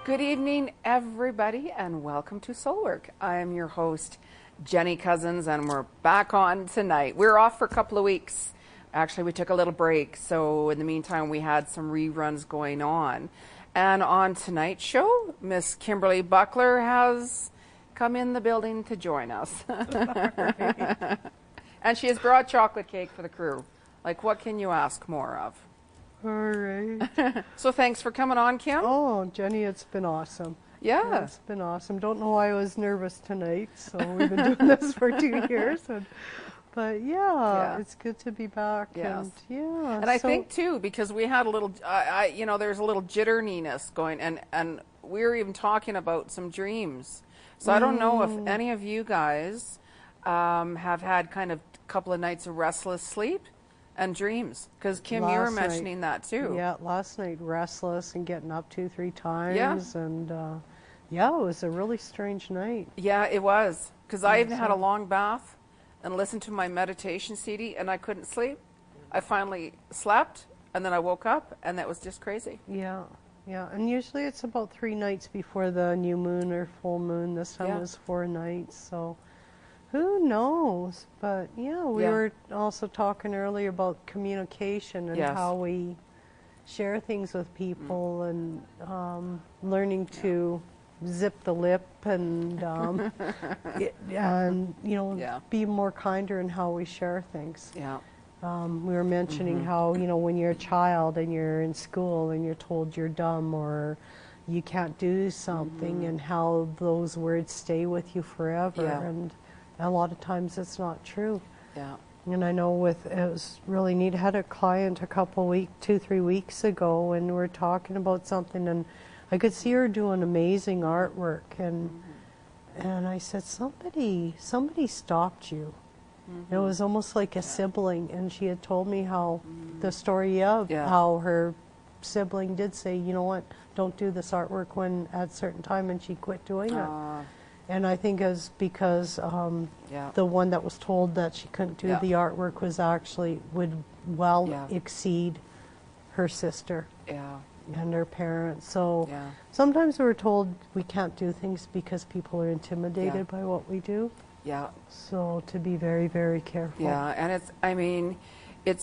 Good evening, everybody, and welcome to Soulwork. I am your host, Jenny Cousins, and we're back on tonight. We're off for a couple of weeks. Actually, we took a little break, so in the meantime, we had some reruns going on. And on tonight's show, Miss Kimberly Buckler has come in the building to join us. And she has brought chocolate cake for the crew. Like, what can you ask more of? All right. So thanks for coming on, Kim. Oh, Jenny, it's been awesome. Yeah. It's been awesome. Don't know why I was nervous tonight. So we've been doing this for 2 years. But yeah, it's good to be back. Yes. And I think, too, because we had a little, there's a little jitteriness going, and we were even talking about some dreams. So I don't know if any of you guys have had kind of a couple of nights of restless sleep and dreams, because Kim, you were mentioning that too. Yeah, last night restless and getting up 2-3 times, and it was a really strange night. Yeah, it was, because I even had a long bath and listened to my meditation CD, and I couldn't sleep. I finally slept, and then I woke up, and that was just crazy. Yeah, and usually it's about 3 nights before the new moon or full moon. This time it was 4 nights, so. Who knows? But we were also talking earlier about communication and how we share things with people, and learning to zip the lip and be more kinder in how we share things. Yeah. We were mentioning how when you're a child and you're in school and you're told you're dumb or you can't do something, and how those words stay with you forever. And a lot of times it's not true. Yeah. And I know it was really neat. I had a client a couple 2-3 weeks ago, and we were talking about something, and I could see her doing amazing artwork, and I said, somebody stopped you. It was almost like a sibling, and she had told me how the story of how her sibling did say, you know what, don't do this artwork when at a certain time, and she quit doing it. And I think it's because the one that was told that she couldn't do the artwork was actually would exceed her sister and her parents. So sometimes we're told we can't do things because people are intimidated by what we do. Yeah. So to be very, very careful. Yeah, and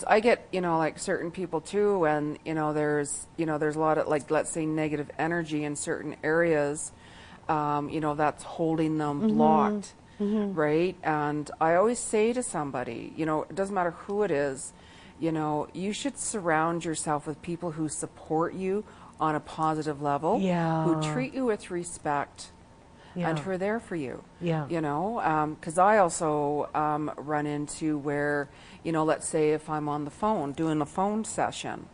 I get, like certain people too, and, there's a lot of, like, let's say negative energy in certain areas. That's holding them blocked, right? And I always say to somebody, it doesn't matter who it is, you should surround yourself with people who support you on a positive level, who treat you with respect, and who are there for you. Because I also run into where, let's say if I'm on the phone, doing a phone session,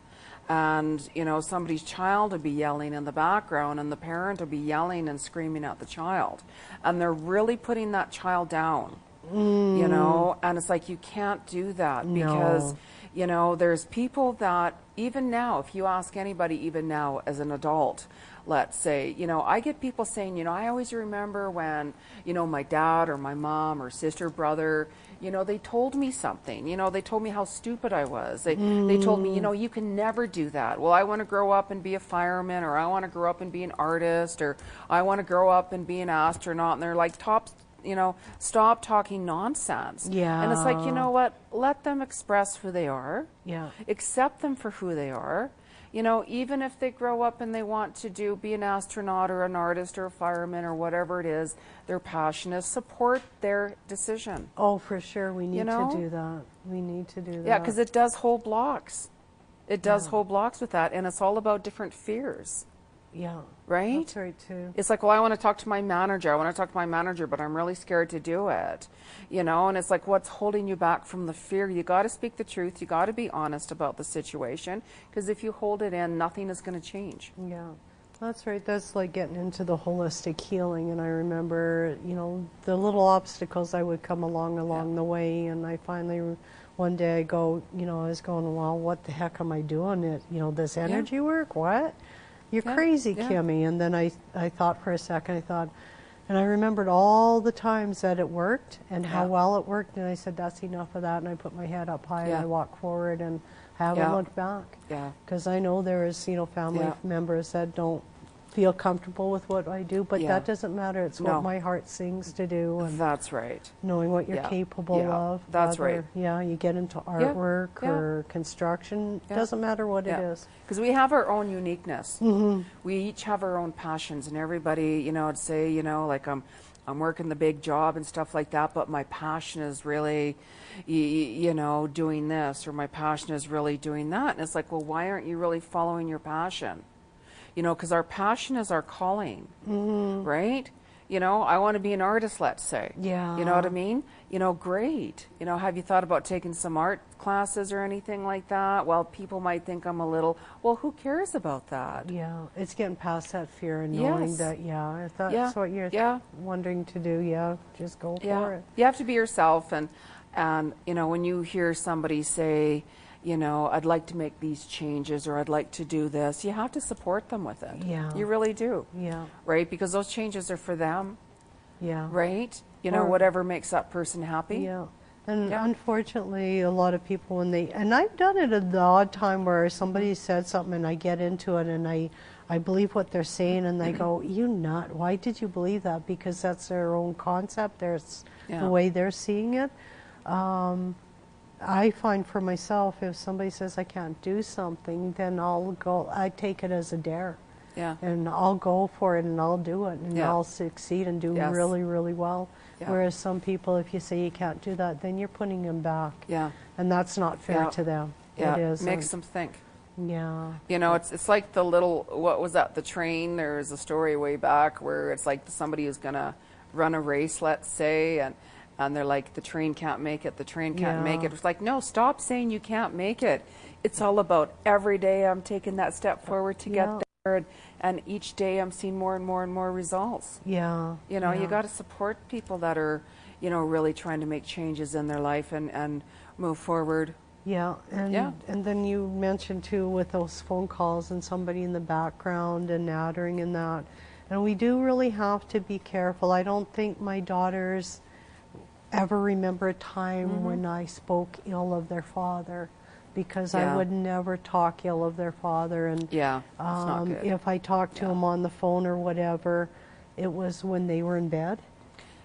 and, somebody's child would be yelling in the background, and the parent would be yelling and screaming at the child. And they're really putting that child down, and it's like, you can't do that because, there's people that even now, if you ask anybody even now as an adult, let's say, I get people saying, I always remember when, my dad or my mom or sister, brother, they told me something, they told me how stupid I was. They told me, you can never do that. Well, I want to grow up and be a fireman, or I want to grow up and be an artist, or I want to grow up and be an astronaut. And they're like, stop talking nonsense. Yeah. And it's like, you know what? Let them express who they are. Yeah. Accept them for who they are. Even if they grow up and they want to be an astronaut or an artist or a fireman or whatever it is, their passion is, support their decision. Oh, for sure. We need to do that. We need to do that. Yeah, because it does hold blocks. It does hold blocks with that, and it's all about different fears. Yeah. Right? That's right, too. It's like, well, I want to talk to my manager. I want to talk to my manager, but I'm really scared to do it. And it's like, what's holding you back from the fear? You got to speak the truth. You got to be honest about the situation, because if you hold it in, nothing is going to change. Yeah. That's right. That's like getting into the holistic healing. And I remember, the little obstacles I would come along the way. And I finally, one day I go, I was going, well, what the heck am I doing? This energy work? What? You're crazy, Kimmy. And then I thought for a second, and I remembered all the times that it worked and how well it worked. And I said, that's enough of that. And I put my head up high and I walked forward and haven't looked back. Yeah. Because I know there is, family members that don't feel comfortable with what I do, but Yeah. that doesn't matter. It's No. what my heart sings to do, and That's right. knowing what you're Yeah. capable Yeah. of. That's right. Yeah, you get into artwork Yeah. or construction, Yeah. doesn't matter what it is. Because we have our own uniqueness. Mm-hmm. We each have our own passions, and everybody, would say, like I'm working the big job and stuff like that, but my passion is really, doing this, or my passion is really doing that. And it's like, well, why aren't you really following your passion? Because our passion is our calling, right? I want to be an artist, let's say. Yeah. You know what I mean? Great. Have you thought about taking some art classes or anything like that? Well, people might think I'm a little, well, who cares about that? Yeah, it's getting past that fear and knowing Yes. that, if that's Yeah. what you're Yeah. wanting to do, just go for it. You have to be yourself, and when you hear somebody say, I'd like to make these changes, or I'd like to do this, you have to support them with it. Yeah. You really do. Yeah. Right? Because those changes are for them, Yeah. right? Or- Whatever makes that person happy. Yeah. And Yeah. unfortunately, a lot of people, and I've done it at the odd time where somebody said something and I get into it and I believe what they're saying and they go, you nut, why did you believe that? Because that's their own concept, there's Yeah. the way they're seeing it. I find for myself, if somebody says I can't do something, then I take it as a dare. Yeah. And I'll go for it and I'll do it and Yeah. I'll succeed and do Yes. really, really well. Yeah. Whereas some people, if you say you can't do that, then you're putting them back. Yeah. And that's not fair Yeah. to them. Yeah. It is. Makes them think. Yeah. It's like the little, what was that, the train? There was a story way back where it's like somebody who's going to run a race, let's say, and they're like, the train can't make it, the train can't make it. It's like, no, stop saying you can't make it. It's all about every day I'm taking that step forward to get there, and each day I'm seeing more and more and more results. Yeah. You got to support people that are, really trying to make changes in their life and move forward. Yeah, and then you mentioned too with those phone calls and somebody in the background and nattering and that. And we do really have to be careful. I don't think my daughters ever remember a time when I spoke ill of their father, because I would never talk ill of their father. And Yeah, it's not good. if I talked to them on the phone or whatever, it was when they were in bed.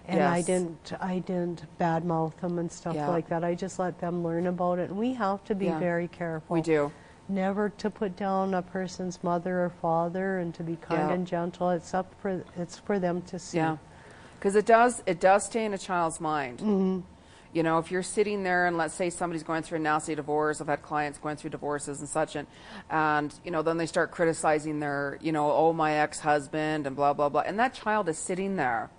And I Yes. didn't badmouth them and stuff like that. I just let them learn about it. And we have to be very careful. We do. Never to put down a person's mother or father, and to be kind and gentle. It's for them to see. Yeah, because it does stay in a child's mind. Mm-hmm. If you're sitting there and let's say somebody's going through a nasty divorce, I've had clients going through divorces and such, and then they start criticizing their, oh, my ex-husband and blah, blah, blah. And that child is sitting there.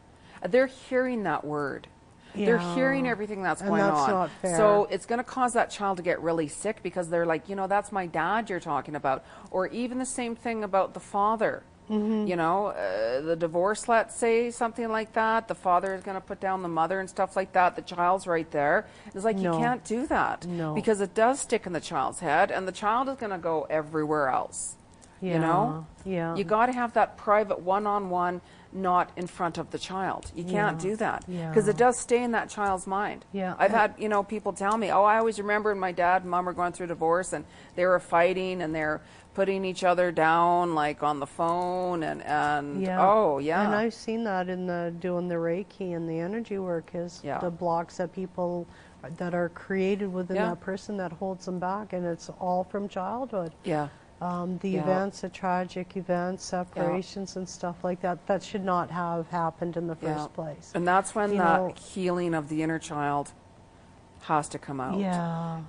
They're hearing that word. They're hearing everything that's going on. And that's not fair. So it's going to cause that child to get really sick, because they're like, that's my dad you're talking about. Or even the same thing about the father. Mm-hmm. The divorce, let's say, something like that. The father is going to put down the mother and stuff like that. The child's right there. It's like, you can't do that. No. Because it does stick in the child's head, and the child is going to go everywhere else. Yeah. You got to have that private one-on-one, not in front of the child. You can't do that, because it does stay in that child's mind. Yeah. I've had people tell me, oh, I always remember when my dad and mom were going through divorce and they were fighting and they're putting each other down like on the phone and And I've seen that in doing the Reiki and the energy work, is the blocks that people that are created within that person that holds them back, and it's all from childhood. The events, the tragic events, separations and stuff like that, that should not have happened in the first place. And that's when that healing of the inner child has to come out.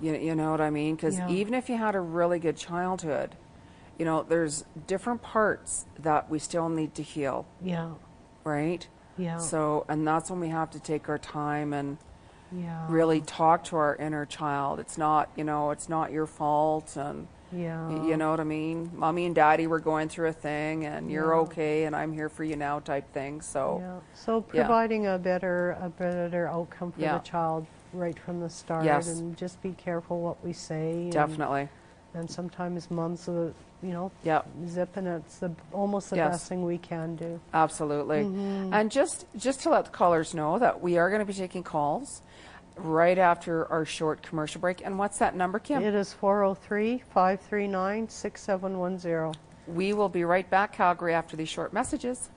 You know what I mean? Because even if you had a really good childhood, there's different parts that we still need to heal. Right? So, and that's when we have to take our time and really talk to our inner child. It's not, it's not your fault, and you know what I mean? Mommy and daddy were going through a thing, and you're okay, and I'm here for you now, type thing. So, so providing a better outcome for the child right from the start, and just be careful what we say. Definitely. And sometimes moms, zipping it's almost the best thing we can do. Absolutely. And just to let the callers know that we are going to be taking calls right after our short commercial break. And what's that number, Kim? It is 403-539-6710. We will be right back, Calgary, after these short messages.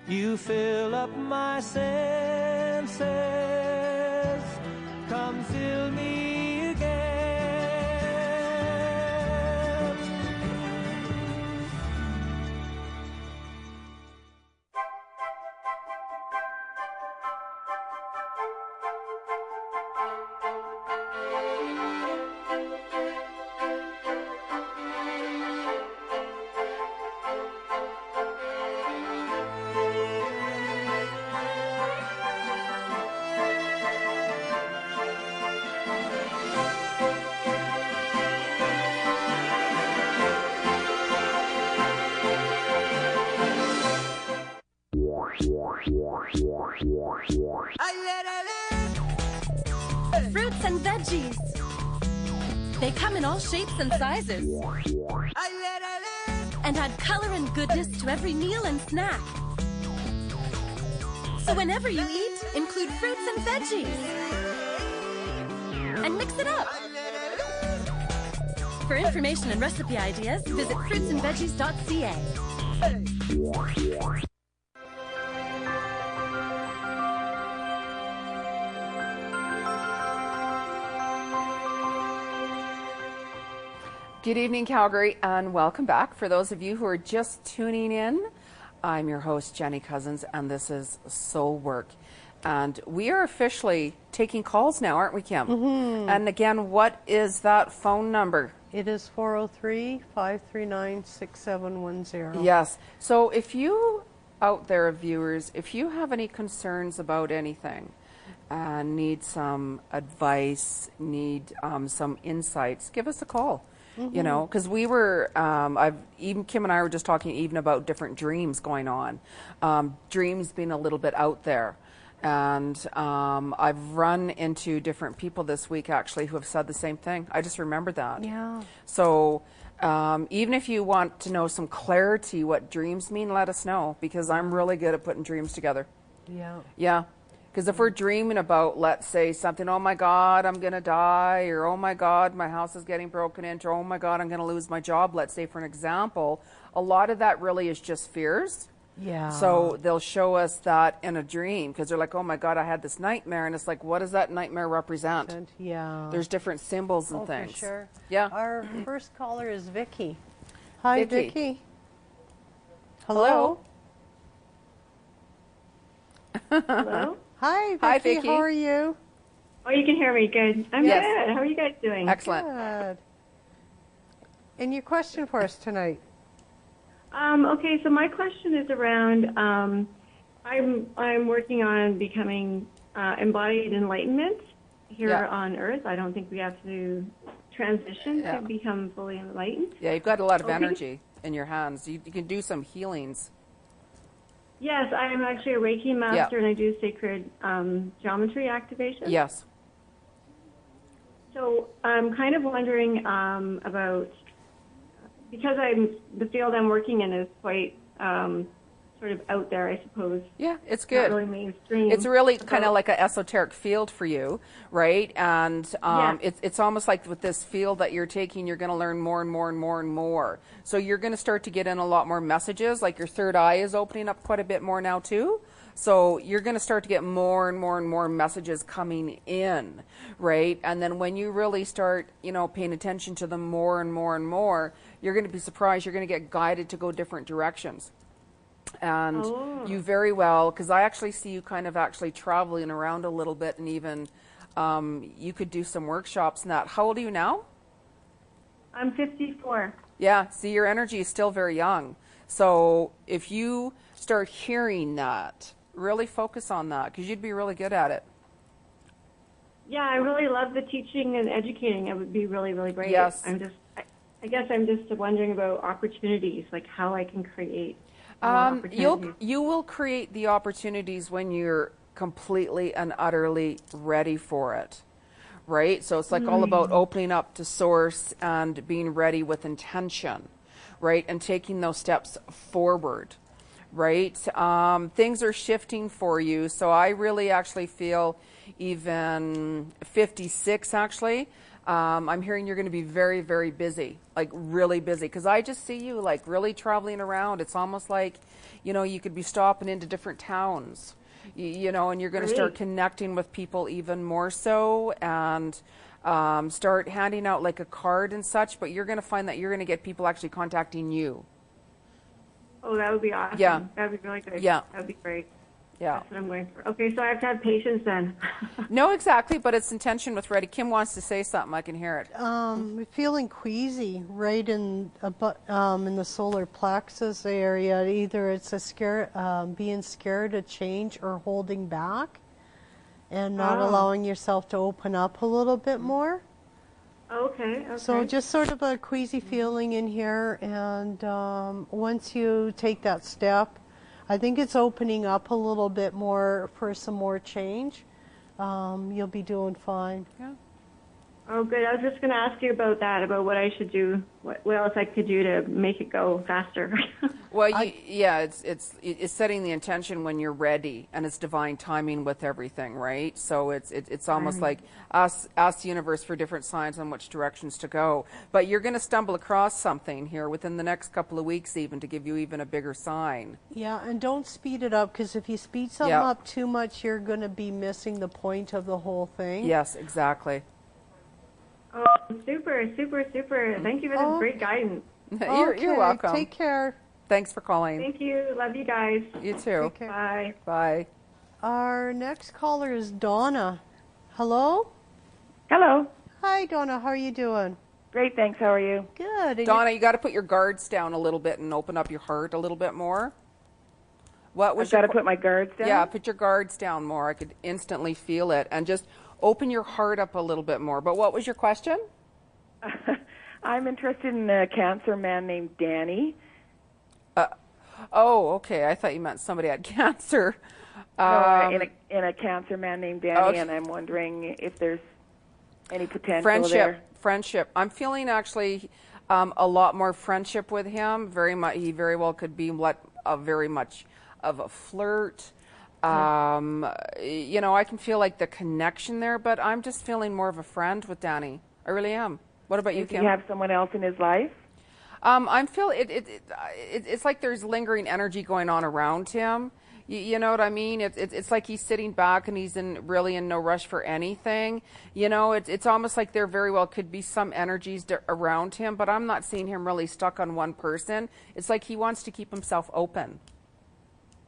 You fill up my senses, come fill me again. Fruits and veggies. They come in all shapes and sizes and add color and goodness to every meal and snack. So whenever you eat, include fruits and veggies and mix it up. For information and recipe ideas, visit fruitsandveggies.ca. Good evening, Calgary, and welcome back. For those of you who are just tuning in, I'm your host, Jeni Cousins, and this is Soul Work. And we are officially taking calls now, aren't we, Kim? Mm-hmm. And again, what is that phone number? It is 403-539-6710. Yes. So if you out there, viewers, if you have any concerns about anything, need some advice, need some insights, give us a call. Mm-hmm. You know, because we were, Kim and I were just talking even about different dreams going on, dreams being a little bit out there. And I've run into different people this week actually who have said the same thing. I just remembered that. Yeah. So even if you want to know some clarity what dreams mean, let us know, because I'm really good at putting dreams together. Yeah. Yeah. Because if we're dreaming about, let's say, something, oh my God, I'm going to die, or oh my God, my house is getting broken into, or oh my God, I'm going to lose my job, let's say, for an example, a lot of that really is just fears. Yeah. So they'll show us that in a dream, because they're like, oh my God, I had this nightmare, and it's like, what does that nightmare represent? Yeah. There's different symbols and things. For sure. Yeah. Our first caller is Vicky. Hi, Vicky. Hello. Hello. Hi, Vicky. Hi, Vicky. How are you? Oh, you can hear me. Good. I'm good. How are you guys doing? Excellent. Good. And your question for us tonight? Okay, so my question is around. I'm working on becoming embodied enlightenment here on Earth. I don't think we have to transition to become fully enlightened. Yeah, you've got a lot of energy in your hands. You can do some healings. Yes, I am actually a Reiki master, and I do sacred geometry activation. Yes. So I'm kind of wondering about, because the field I'm working in is quite sort of out there, I suppose. Yeah, it's good. Not really mainstream. It's really kind of like an esoteric field for you, right? And it's almost like with this field that you're taking, you're going to learn more and more and more and more. So you're going to start to get in a lot more messages, like your third eye is opening up quite a bit more now too. So you're going to start to get more and more and more messages coming in, right? And then when you really start, paying attention to them more and more and more, you're going to be surprised. You're going to get guided to go different directions. And you very well, because I actually see you kind of actually traveling around a little bit, and even you could do some workshops and that. How old are you now? I'm 54. Yeah, see, your energy is still very young. So if you start hearing that, really focus on that, because you'd be really good at it. Yeah, I really love the teaching and educating. It would be really, really great. Yes. I guess I'm just wondering about opportunities, like how I can create. You will create the opportunities when you're completely and utterly ready for it, right? So it's like all about opening up to source and being ready with intention, right? And taking those steps forward, right? Things are shifting for you. So I really actually feel even 56 actually. I'm hearing you're going to be very, very busy, like really busy. Because I just see you like really traveling around. It's almost like, you could be stopping into different towns, and you're going to start connecting with people even more so, and start handing out like a card and such. But you're going to find that you're going to get people actually contacting you. Oh, that would be awesome. Yeah. That would be really good. Yeah. That would be great. Yeah. That's what I'm going for. Okay, so I have to have patience then. No, exactly, but it's intention with ready. Kim wants to say something. I can hear it. Feeling queasy right in the solar plexus area. Either it's being scared of change or holding back, and not allowing yourself to open up a little bit more. Okay. So just sort of a queasy feeling in here, and once you take that step, I think it's opening up a little bit more for some more change. You'll be doing fine. Yeah. Oh, good. I was just going to ask you about that, about what I should do, what else I could do to make it go faster. Well, it's setting the intention when you're ready, and it's divine timing with everything, right? So it's almost like ask the universe for different signs on which directions to go. But you're going to stumble across something here within the next couple of weeks, even to give you even a bigger sign. Yeah, and don't speed it up, because if you speed something up too much, you're going to be missing the point of the whole thing. Yes, exactly. Oh, super. Thank you for this great guidance. You're welcome. Take care. Thanks for calling. Thank you. Love you guys. You too. Take care. Bye. Bye. Our next caller is Donna. Hello? Hello. Hi, Donna. How are you doing? Great, thanks. How are you? Good. And Donna, you got to put your guards down a little bit and open up your heart a little bit more. What was I've got to put my guards down? Yeah, put your guards down more. I could instantly feel it. And just open your heart up a little bit more. But what was your question? I'm interested in a cancer man named Danny. Oh, okay. I thought you meant somebody had cancer. In a cancer man named Danny, okay. And I'm wondering if there's any potential there. Friendship. I'm feeling actually a lot more friendship with him. Very much. He very well could be very much of a flirt. I can feel like the connection there, but I'm just feeling more of a friend with Danny. I really am. What about you, Kim? Does he have someone else in his life? I'm feeling it's like there's lingering energy going on around him. You know what I mean? It's like he's sitting back and he's really in no rush for anything. It's almost like there very well could be some energies around him, but I'm not seeing him really stuck on one person. It's like he wants to keep himself open.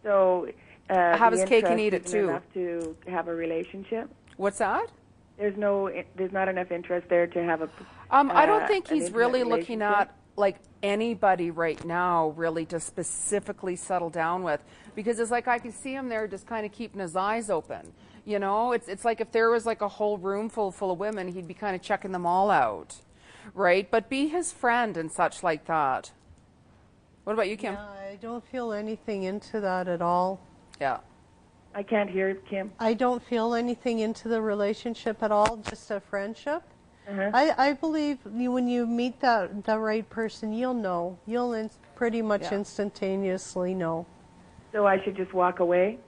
So have his cake and eat it too. Enough to have a relationship? What's that? There's not enough interest there to have a. I don't think he's really looking relationship? at like anybody right now really to specifically settle down with, because it's like I can see him there just kind of keeping his eyes open. It's like if there was like a whole room full of women, he'd be kind of checking them all out, right? But be his friend and such like that. What about you, Kim? Yeah, I don't feel anything into that at all. Yeah. I can't hear Kim. I don't feel anything into the relationship at all, just a friendship. I believe when you meet the right person, you'll know. You'll pretty much instantaneously know. So I should just walk away?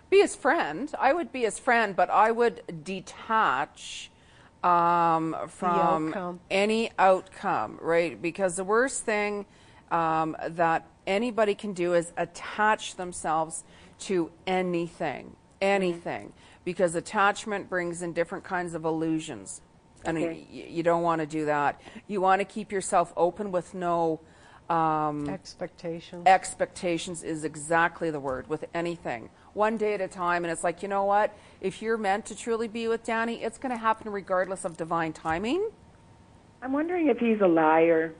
Be his friend. I would be his friend, but I would detach from any outcome, right? Because the worst thing that anybody can do is attach themselves to anything, because attachment brings in different kinds of illusions. And you don't want to do that. You want to keep yourself open with no expectations. Expectations is exactly the word with anything. One day at a time. And it's like, you know what? If you're meant to truly be with Danny, it's going to happen regardless of divine timing. I'm wondering if he's a liar.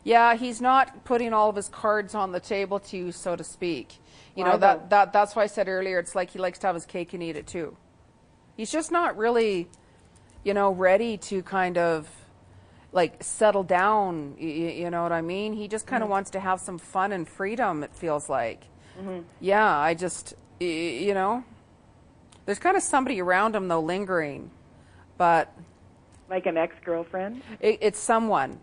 Yeah, he's not putting all of his cards on the table to you, so to speak. That's why I said earlier, it's like he likes to have his cake and eat it too. He's just not really, ready to kind of like settle down. You know what I mean? He just kind of wants to have some fun and freedom, it feels like. Yeah, I just, there's kind of somebody around him though lingering, but. Like an ex-girlfriend? It's someone,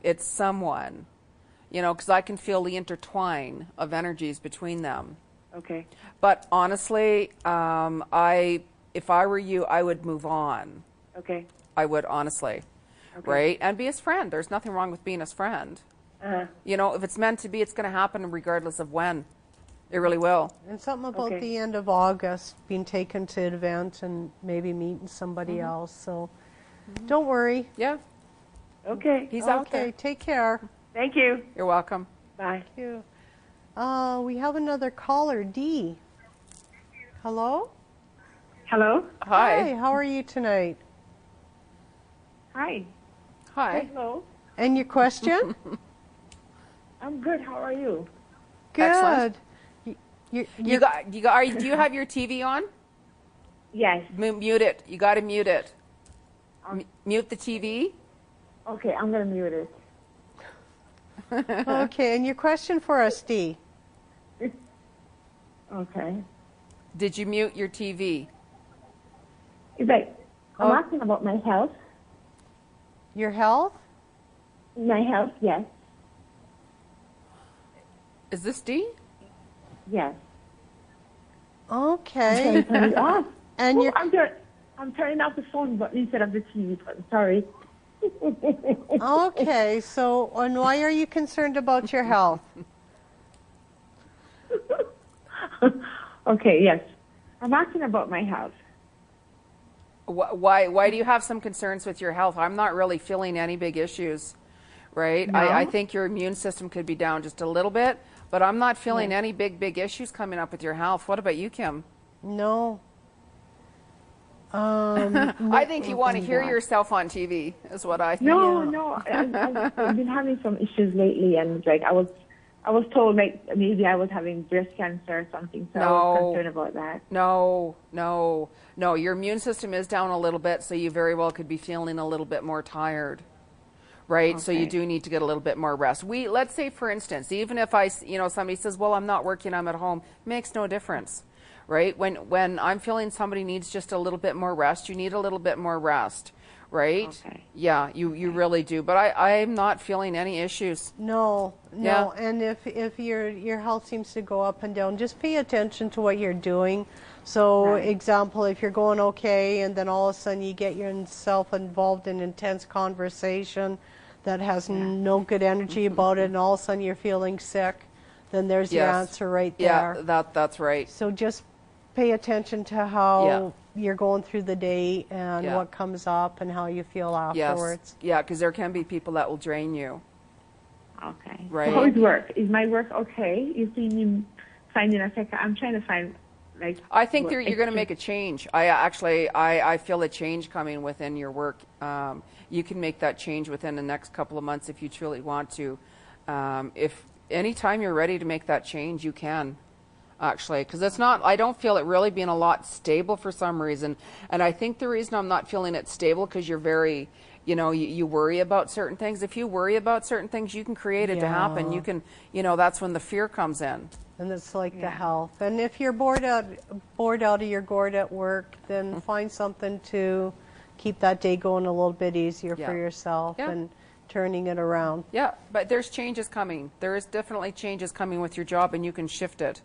because I can feel the intertwine of energies between them. Okay. But honestly, if I were you, I would move on. Okay. I would honestly, Okay. right? And be his friend. There's nothing wrong with being his friend. Uh-huh. You know, if it's meant to be, it's going to happen regardless of when. It really will. And something about Okay. the end of August, being taken to an event and maybe meeting somebody else. So don't worry. Yeah, Okay. he's out Okay, there. take care. Thank you. You're welcome. Bye. Thank you. We have another caller, Dee. Hello? Hello? Hi. How are you tonight? Hi. Hi. Hello. And your question? I'm good. How are you? Good. Excellent. You Do you have your TV on? Yes. Mute it. You got to mute it. Mute the TV. Okay, I'm going to mute it. okay, and your question for us, Dee? Okay. Did you mute your TV? It's like, I'm asking about my health. Your health? My health, yes. Is this D? Yes. Okay. Turn it off. And Oh, your I'm turning off the phone button instead of the TV button. Sorry. okay, so and why are you concerned about your health? Okay, yes. I'm asking about my health. Why do you have some concerns with your health? I'm not really feeling any big issues, right? No? I think your immune system could be down just a little bit, but I'm not feeling any big issues coming up with your health. What about you, Kim? No. I think you want to hear yourself on TV, is what I think. No. I've been having some issues lately, and like I was told like maybe I was having breast cancer or something, so I was concerned about that. No. Your immune system is down a little bit, so you very well could be feeling a little bit more tired, right? So you do need to get a little bit more rest. Let's say, for instance, even if somebody says, "Well, I'm not working, I'm at home," makes no difference, right? When I'm feeling somebody needs just a little bit more rest, you need a little bit more rest, right? Okay. Yeah, you really do. But I'm not feeling any issues. No. Yeah. And if your health seems to go up and down, just pay attention to what you're doing. So, example, if you're going okay, and then all of a sudden you get yourself involved in intense conversation that has no good energy about it, and all of a sudden you're feeling sick, then there's your answer right there. Yeah, that's right. So just pay attention to how you're going through the day and what comes up and how you feel afterwards. Yes. Yeah, because there can be people that will drain you. Okay. Right. So how is work? Is my work okay? You see me finding a second? I'm trying to find like. I think you're going to make a change. I feel a change coming within your work. You can make that change within the next couple of months if you truly want to. If anytime you're ready to make that change, you can. Actually, because I don't feel it really being a lot stable for some reason. And I think the reason I'm not feeling it stable because you're very, you worry about certain things. If you worry about certain things, you can create it to happen. You can, that's when the fear comes in. And it's like the health. And if you're bored out of your gourd at work, then find something to keep that day going a little bit easier for yourself and turning it around. Yeah, but there's changes coming. There is definitely changes coming with your job, and you can shift it.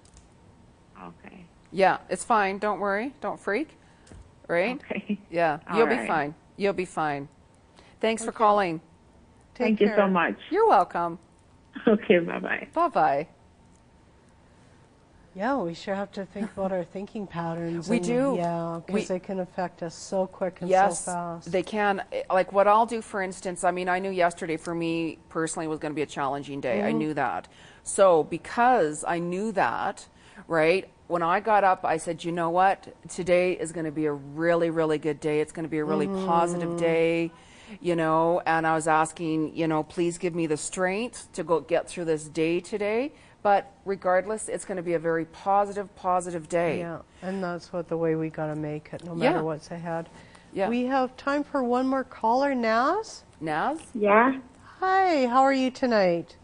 Okay. Yeah, it's fine. Don't worry. Don't freak. Right? Okay. Yeah, All you'll be right. fine. You'll be fine. Thanks for calling. Thank you so much. You're welcome. Okay, bye-bye. Bye-bye. Yeah, we sure have to think about our thinking patterns. We do. Yeah, because they can affect us so quick and Yes, so fast. they can. Like what I'll do, for instance, I knew yesterday for me personally was going to be a challenging day. I knew that. So because I knew that, right, when I got up, I said, you know what? Today is going to be a really, really good day. It's going to be a really positive day, and I was asking, please give me the strength to go get through this day today. But regardless, it's going to be a very positive day. Yeah, and that's the way we got to make it, no matter what's ahead. Yeah. We have time for one more caller, Naz. Naz? Yeah, Hi, how are you tonight?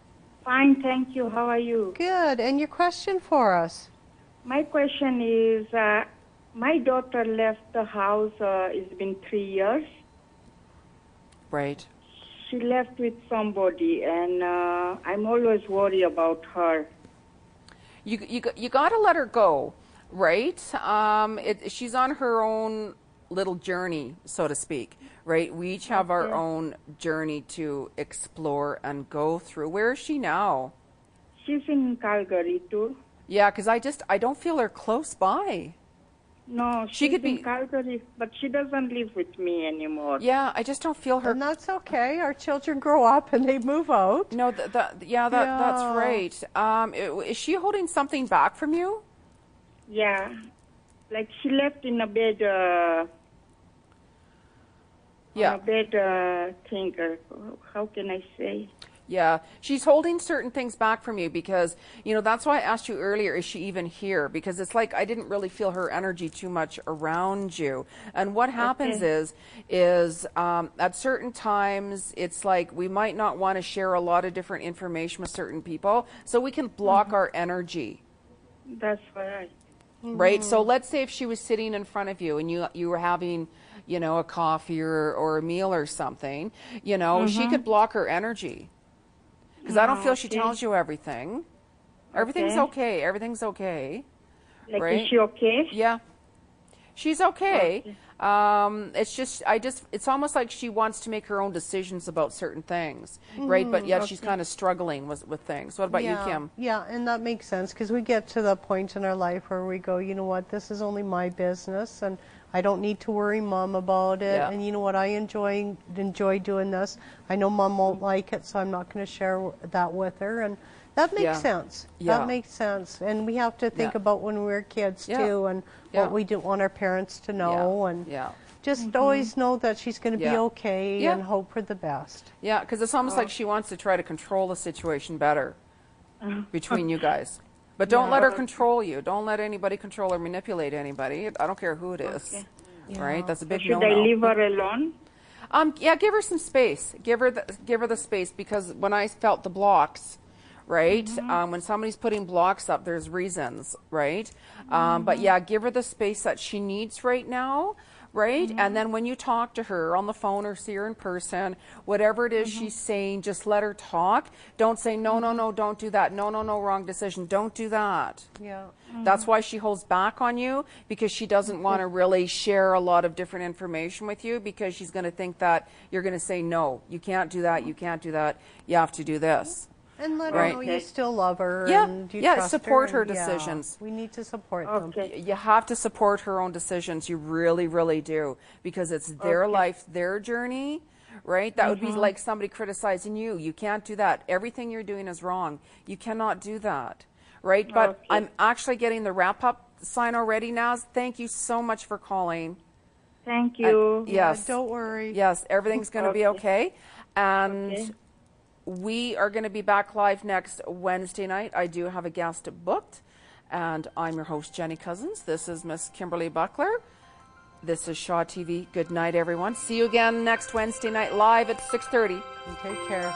fine, thank you. How are you? Good, and your question for us? My question is, my daughter left the house, it's been 3 years. Right. She left with somebody, and I'm always worried about her. you got to let her go, right? She's on her own little journey, so to speak, right? We each have our own journey to explore and go through. Where is she now? She's in Calgary too. Yeah, because I don't feel her close by. No, She could in be- Calgary, but she doesn't live with me anymore. Yeah, I just don't feel her. And that's okay. Our children grow up and they move out. No, that's Yeah. right. Is she holding something back from you? Yeah, like she left in a bed. Yeah. A bed thing. How can I say? Yeah, she's holding certain things back from you because, that's why I asked you earlier, is she even here? Because it's like I didn't really feel her energy too much around you. And what happens is at certain times, it's like we might not want to share a lot of different information with certain people, so we can block our energy. That's right. Right? So let's say if she was sitting in front of you and you were having, a coffee or a meal or something, she could block her energy. Because I don't feel she tells you everything. Everything's okay. Everything's okay. Like, right? is she okay? Yeah. She's okay. It's almost like she wants to make her own decisions about certain things, right? But yet she's kind of struggling with things. What about you, Kim? Yeah, and that makes sense because we get to the point in our life where we go, you know what, this is only my business and I don't need to worry Mom about it. Yeah. And you know what, I enjoy doing this. I know Mom won't like it, so I'm not going to share that with her. And that makes sense. Yeah. That makes sense. And we have to think Yeah. about when we were kids Yeah. too and Yeah. what we didn't want our parents to know. And Yeah. just always know that she's going to be Yeah. okay Yeah. and hope for the best. Yeah, because it's almost like she wants to try to control the situation better between you guys. But don't let her control you. Don't let anybody control or manipulate anybody. I don't care who it is. Right? That's a big Should no-no. I leave her alone? Yeah, give her some space. Give her the space because when I felt the blocks, right? When somebody's putting blocks up, there's reasons, right? But yeah, give her the space that she needs right now, right? And then when you talk to her on the phone or see her in person, whatever it is she's saying, just let her talk. Don't say, no, don't do that. No, wrong decision. Don't do that. Yeah. That's why she holds back on you, because she doesn't want to really share a lot of different information with you, because she's going to think that you're going to say, no, you can't do that, you can't do that, you have to do this. And let her know you still love her Yeah, and you yeah, trust support her and, yeah, decisions. we need to support them. You have to support her own decisions. You really, really do, because it's their life, their journey, right? That would be like somebody criticizing you. You can't do that. Everything you're doing is wrong. You cannot do that, right? But I'm actually getting the wrap-up sign already now. Thank you so much for calling. Thank you. Yes. Don't worry. Yes, everything's going to be okay. And we are going to be back live next Wednesday night. I do have a guest booked, and I'm your host, Jenny Cousins. This is Miss Kimberly Buckler. This is Shaw TV. Good night, everyone. See you again next Wednesday night live at 6:30. Take care.